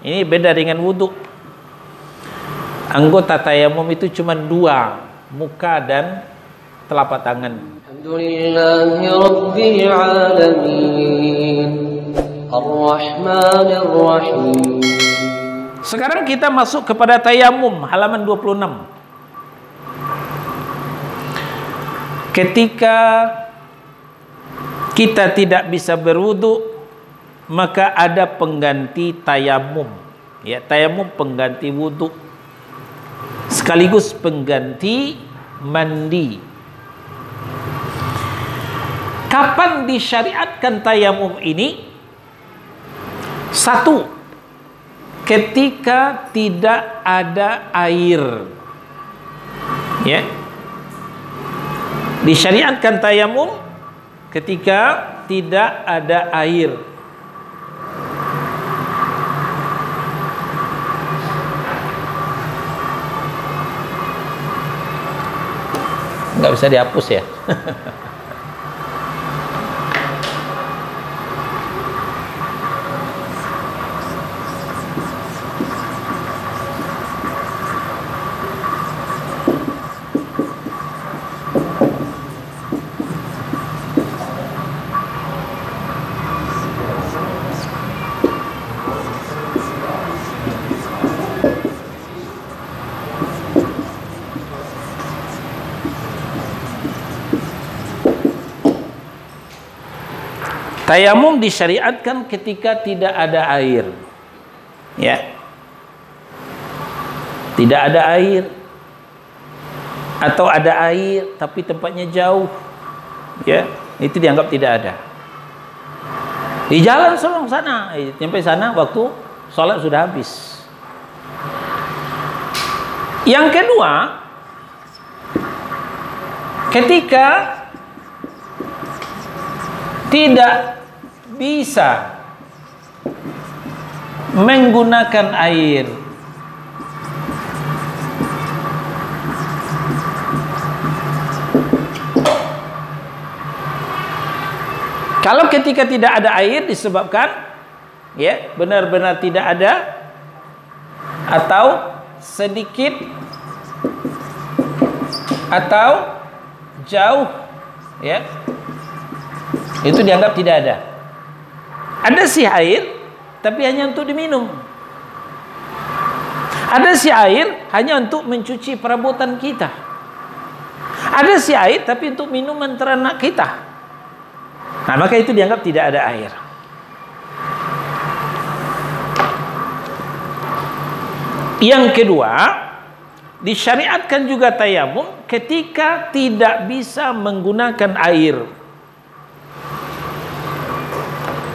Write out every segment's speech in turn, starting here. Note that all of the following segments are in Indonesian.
Ini beda dengan wudhu. Anggota tayamum itu cuma dua, muka dan telapak tangan. Alhamdulillahi Rabbil Alamin Ar-Rahmanir Rahim. Sekarang kita masuk kepada tayamum, halaman 26. Ketika kita tidak bisa berwudu, maka ada pengganti tayamum. Ya, tayamum pengganti wudu, sekaligus pengganti mandi. Kapan disyariatkan tayamum ini? Satu, ketika tidak ada air. Ya. Disyariatkan tayamum ketika tidak ada air. Nggak bisa dihapus ya. Tayamum disyariatkan ketika tidak ada air. Ya. Tidak ada air, atau ada air tapi tempatnya jauh. Ya, itu dianggap tidak ada. Di jalan sana, sampai sana waktu sholat sudah habis. Yang kedua, ketika tidak bisa menggunakan air, kalau ketika tidak ada air disebabkan ya benar-benar tidak ada atau sedikit atau jauh, ya, itu dianggap tidak ada. Ada sih air, tapi hanya untuk diminum. Ada sih air hanya untuk mencuci perabotan kita. Ada sih air, tapi untuk minuman ternak kita. Nah, maka itu dianggap tidak ada air. Yang kedua, disyariatkan juga tayamum ketika tidak bisa menggunakan air.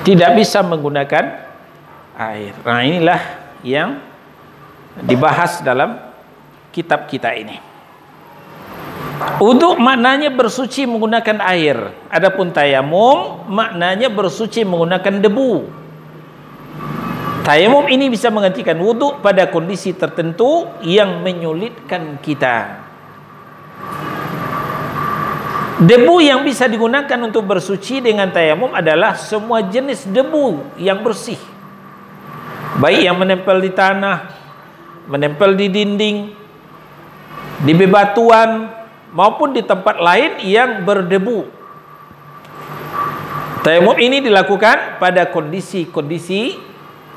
Tidak bisa menggunakan air. Nah, inilah yang dibahas dalam kitab kita ini. Wudu maknanya bersuci menggunakan air. Adapun tayamum maknanya bersuci menggunakan debu. Tayamum ini bisa menggantikan wudu pada kondisi tertentu yang menyulitkan kita. Debu yang bisa digunakan untuk bersuci dengan tayamum adalah semua jenis debu yang bersih, baik yang menempel di tanah, menempel di dinding, di bebatuan, maupun di tempat lain yang berdebu. Tayamum ini dilakukan pada kondisi-kondisi,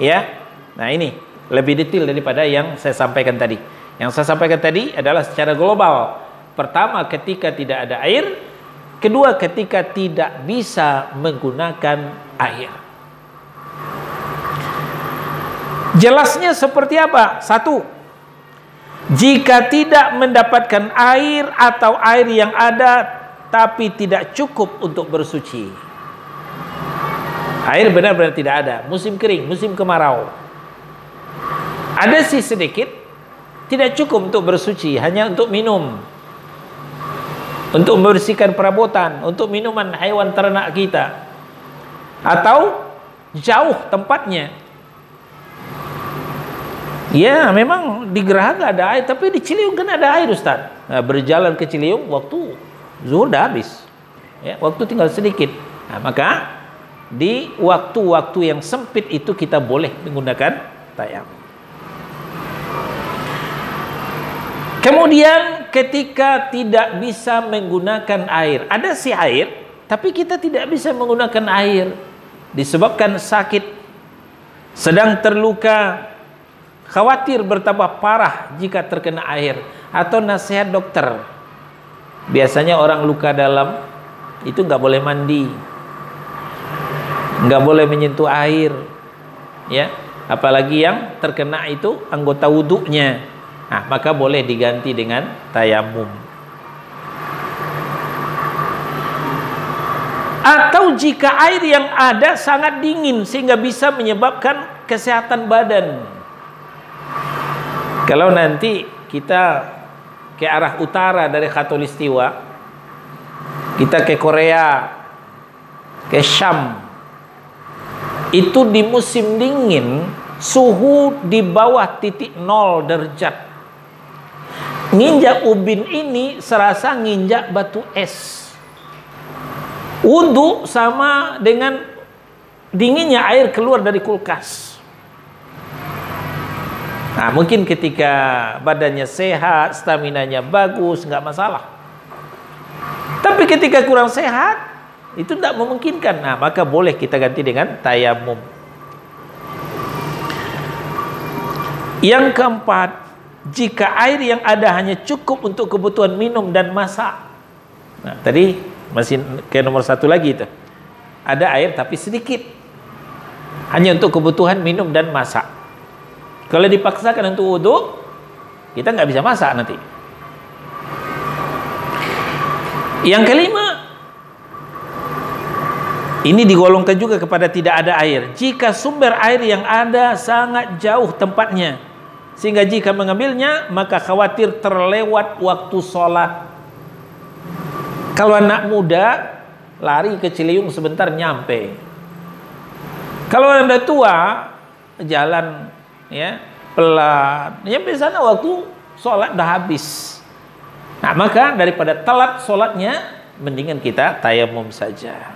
ya. Nah, ini lebih detail daripada yang saya sampaikan tadi. Yang saya sampaikan tadi adalah secara global. Pertama, ketika tidak ada air. Kedua, ketika tidak bisa menggunakan air. Jelasnya seperti apa? Satu, jika tidak mendapatkan air atau air yang ada tapi tidak cukup untuk bersuci. Air benar-benar tidak ada, musim kering, musim kemarau. Ada sih sedikit, tidak cukup untuk bersuci, hanya untuk minum, untuk membersihkan perabotan, untuk minuman hewan ternak kita, atau jauh tempatnya. Ya, memang di Geraha ada air, tapi di Ciliwung kan ada air, Ustaz. Nah, berjalan ke Ciliwung waktu zuhur dah habis, ya, waktu tinggal sedikit. Nah, maka di waktu-waktu yang sempit itu kita boleh menggunakan tayamum. Kemudian ketika tidak bisa menggunakan air, ada si air, tapi kita tidak bisa menggunakan air disebabkan sakit, sedang terluka, khawatir bertambah parah jika terkena air, atau nasihat dokter. Biasanya orang luka dalam itu nggak boleh mandi, nggak boleh menyentuh air, ya. Apalagi yang terkena itu anggota wudhunya. Nah, maka boleh diganti dengan tayamum. Atau jika air yang ada sangat dingin sehingga bisa menyebabkan kesehatan badan. Kalau nanti kita ke arah utara dari Khatulistiwa, kita ke Korea, ke Syam, itu di musim dingin suhu di bawah titik 0 derajat. Nginjak ubin ini serasa nginjak batu es. Wudhu sama dengan dinginnya air keluar dari kulkas. Nah, mungkin ketika badannya sehat, staminanya bagus, nggak masalah. Tapi ketika kurang sehat, itu tidak memungkinkan. Nah, maka boleh kita ganti dengan tayamum. Yang keempat, jika air yang ada hanya cukup untuk kebutuhan minum dan masak. Nah, tadi masih ke nomor 1 lagi itu. Ada air tapi sedikit, hanya untuk kebutuhan minum dan masak. Kalau dipaksakan untuk wudhu, kita nggak bisa masak nanti. Yang kelima, ini digolongkan juga kepada tidak ada air. Jika sumber air yang ada sangat jauh tempatnya, sehingga jika mengambilnya maka khawatir terlewat waktu sholat. Kalau anak muda lari ke Ciliwung sebentar nyampe. Kalau anda tua jalan ya pelan, nyampe sana waktu sholat dah habis. Nah, maka daripada telat sholatnya, mendingan kita tayamum saja.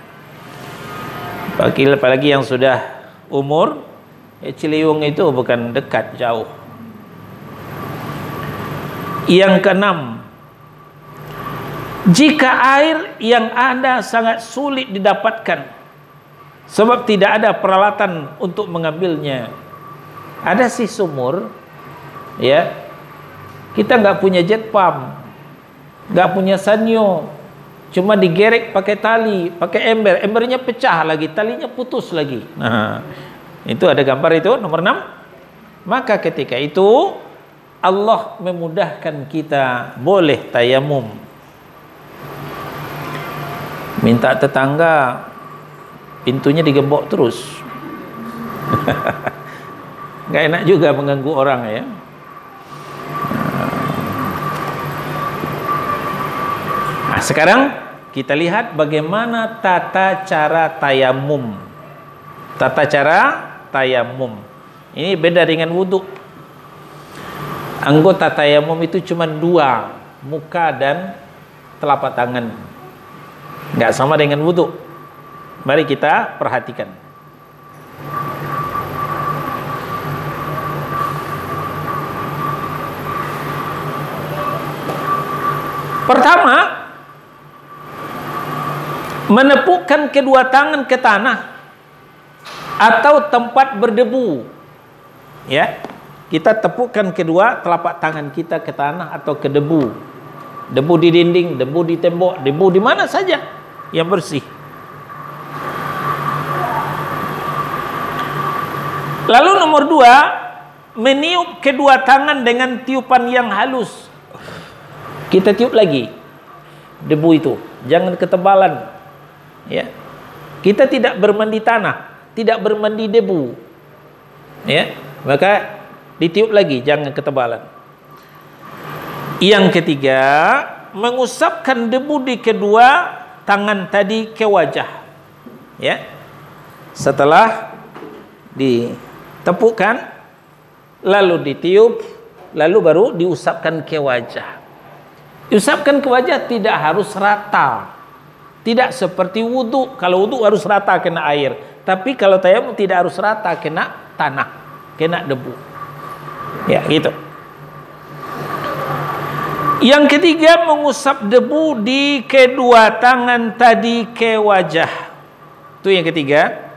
Apalagi yang sudah umur, Ciliwung itu bukan dekat, jauh. Yang keenam, jika air yang ada sangat sulit didapatkan sebab tidak ada peralatan untuk mengambilnya. Ada si sumur, ya, kita nggak punya jet pump, nggak punya sanyo, cuma digerek pakai tali, pakai ember, embernya pecah lagi, talinya putus lagi. Nah, itu ada gambar itu nomor 6. Maka ketika itu Allah memudahkan kita, boleh tayamum. Minta tetangga pintunya digembok terus. Nggak enak juga mengganggu orang ya. Nah, sekarang kita lihat bagaimana tata cara tayamum. Tata cara tayamum ini beda dengan wudhu. Anggota tayamum itu cuma 2, muka dan telapak tangan. Nggak sama dengan wudhu. Mari kita perhatikan. Pertama, menepukkan kedua tangan ke tanah atau tempat berdebu. Ya. Kita tepukkan kedua telapak tangan kita ke tanah atau ke debu. Debu di dinding, debu di tembok, debu di mana saja yang bersih. Lalu nomor 2, meniup kedua tangan dengan tiupan yang halus. Kita tiup lagi debu itu, jangan ketebalan. Ya. Kita tidak bermandi tanah, tidak bermandi debu. Ya, maka ditiup lagi, jangan ketebalan. Yang ketiga, mengusapkan debu di kedua tangan tadi ke wajah. Ya. Setelah ditepukkan, lalu ditiup, lalu baru diusapkan ke wajah. Diusapkan ke wajah tidak harus rata. Tidak seperti wudhu. Kalau wudhu harus rata kena air. Tapi kalau tayamum tidak harus rata kena tanah. kena debu. Ya, gitu. Yang ketiga, mengusap debu di kedua tangan tadi ke wajah. Itu yang ketiga.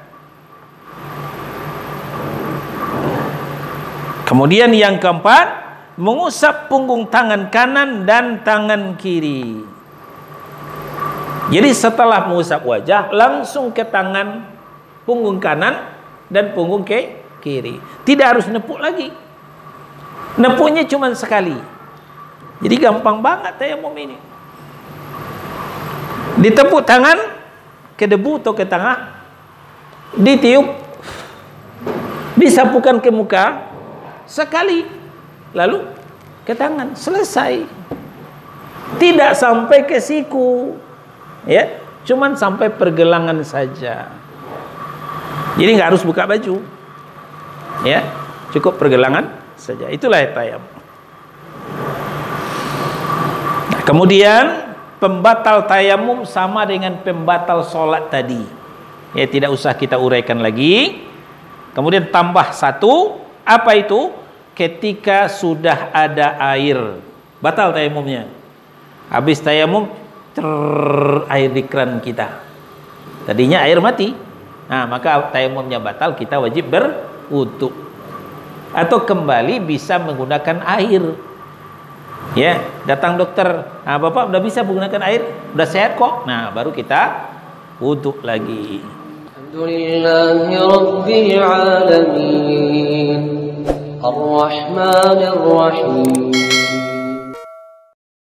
Kemudian yang keempat, mengusap punggung tangan kanan dan tangan kiri. Jadi setelah mengusap wajah, langsung ke tangan punggung kanan dan punggung ke kiri. Tidak harus nepuk lagi. Nepuknya cuma sekali. Jadi gampang banget tayamum ini. Ditepuk tangan ke debu atau ke tengah, ditiup, disapukan ke muka sekali, lalu ke tangan, selesai. Tidak sampai ke siku, ya, cuman sampai pergelangan saja. Jadi nggak harus buka baju, ya, cukup pergelangan saja. Itulah tayamum. Nah, kemudian pembatal tayamum sama dengan pembatal sholat tadi, ya, tidak usah kita uraikan lagi. Kemudian tambah satu, apa itu? Ketika sudah ada air, batal tayamumnya. Habis tayamum, air di keran kita, tadinya air mati, nah maka tayamumnya batal, kita wajib berwudu. Atau kembali bisa menggunakan air, ya, datang dokter, nah bapak udah bisa menggunakan air, udah sehat kok, nah baru kita wudu lagi. Alhamdulillahi Rabbil Alamin Ar-Rahmanir Rahim